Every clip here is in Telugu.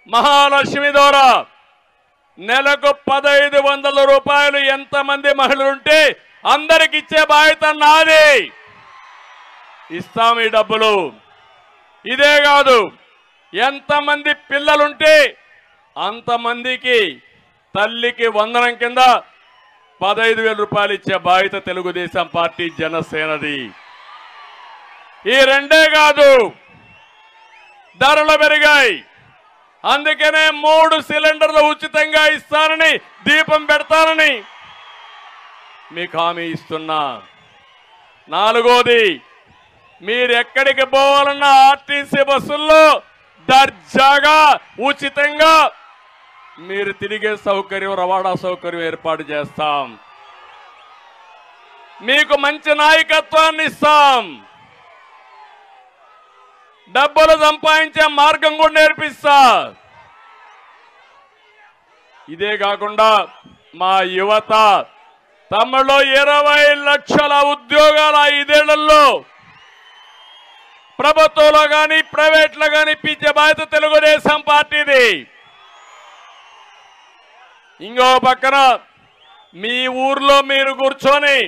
మహాలక్ష్మి ద్వారా నెలకు 1500 రూపాయలు ఎంతమంది మహిళలుంటే అందరికి ఇచ్చే బాధ్యత నాది. ఇస్తాం ఈ డబ్బులు. ఇదే కాదు, ఎంతమంది పిల్లలుంటే అంతమందికి తల్లికి వందనం కింద 15,000 రూపాయలు ఇచ్చే బాధ్యత తెలుగుదేశం పార్టీ జనసేనది. ఈ రెండే కాదు, ధరలు పెరిగాయి. అందుకనే 3 సిలిండర్లు ఉచితంగా ఇస్తానని, దీపం పెడతానని మీకు హామీ ఇస్తున్నా. 4వది, మీరు ఎక్కడికి పోవాలన్నా ఆర్టీసీ బస్సుల్లో దర్జాగా ఉచితంగా మీరు తిరిగే సౌకర్యం, రవాణా సౌకర్యం ఏర్పాటు చేస్తాం. మీకు మంచి నాయకత్వాన్ని ఇస్తాం. డబ్బులు సంపాదించే మార్గం కూడా నేర్పిస్తా. ఇదే కాకుండా మా యువత తమలో 20 లక్షల ఉద్యోగాల 5 ఏళ్లలో ప్రభుత్వంలో కానీ ప్రైవేట్లో కానీ ఇప్పించే బాధ్యత తెలుగుదేశం పార్టీది. ఇంకో పక్కన మీ ఊర్లో మీరు కూర్చొని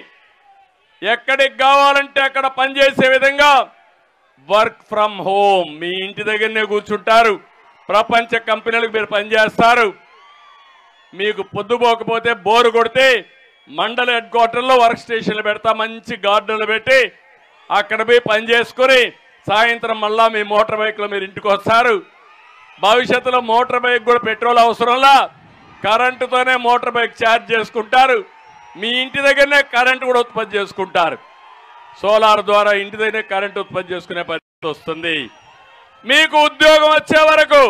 ఎక్కడికి కావాలంటే అక్కడ పనిచేసే విధంగా వర్క్ ఫ్రమ్ హోమ్, మీ ఇంటి దగ్గరనే కూర్చుంటారు. ప్రపంచ కంపెనీలకు మీరు పనిచేస్తారు. మీకు పొద్దుపోకపోతే, బోరు కొడితే మండల హెడ్ క్వార్టర్లో వర్క్ స్టేషన్లు పెడతా, మంచి గార్డెన్లు పెట్టి అక్కడ పోయి పని చేసుకుని సాయంత్రం మళ్ళా మీ మోటార్ బైక్లో మీరు ఇంటికి వస్తారు. భవిష్యత్తులో మోటార్ బైక్ కూడా పెట్రోల్ అవసరంలా కరెంటుతోనే మోటార్ బైక్ ఛార్జ్ చేసుకుంటారు. మీ ఇంటి దగ్గరనే కరెంటు కూడా ఉత్పత్తి చేసుకుంటారు. సోలార్ ద్వారా ఇంటి దగ్గర కరెంటు ఉత్పత్తి చేసుకునే పరిస్థితి వస్తుంది. మీకు ఉద్యోగం వచ్చే వరకు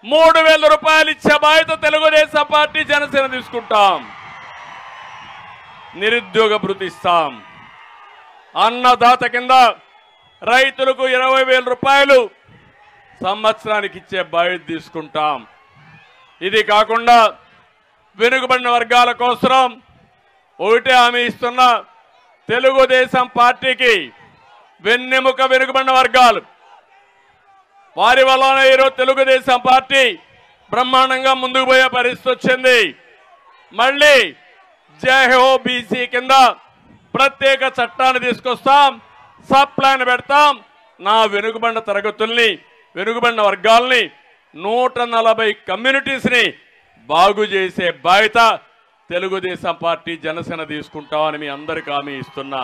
3,000 రూపాయలు ఇచ్చే బాధ్యత తెలుగుదేశం పార్టీ జనసేన తీసుకుంటాం. నిరుద్యోగ భృతి ఇస్తాం. అన్నదాత కింద రైతులకు 20,000 రూపాయలు సంవత్సరానికి ఇచ్చే బాధ్యత తీసుకుంటాం. ఇది కాకుండా వెనుకబడిన వర్గాల కోసం ఒకటే హామీ ఇస్తున్నా. తెలుగుదేశం పార్టీకి వెన్నెముక వెనుకబడిన వర్గాలు, వారి వల్లనే ఈరోజు తెలుగుదేశం పార్టీ బ్రహ్మాండంగా ముందుకు పోయే పరిస్థితి వచ్చింది. మళ్ళీ జై హో బీసీ కింద ప్రత్యేక చట్టాన్ని తీసుకొస్తాం, సబ్ ప్లాన్ పెడతాం. నా వెనుకబడిన తరగతుల్ని, వెనుకబడిన వర్గాల్ని, 140 కమ్యూనిటీస్ని బాగు చేసే బాధ్యత తెలుగుదేశం పార్టీ జనసేన తీసుకుంటామని మీ అందరికీ హామీ ఇస్తున్నా.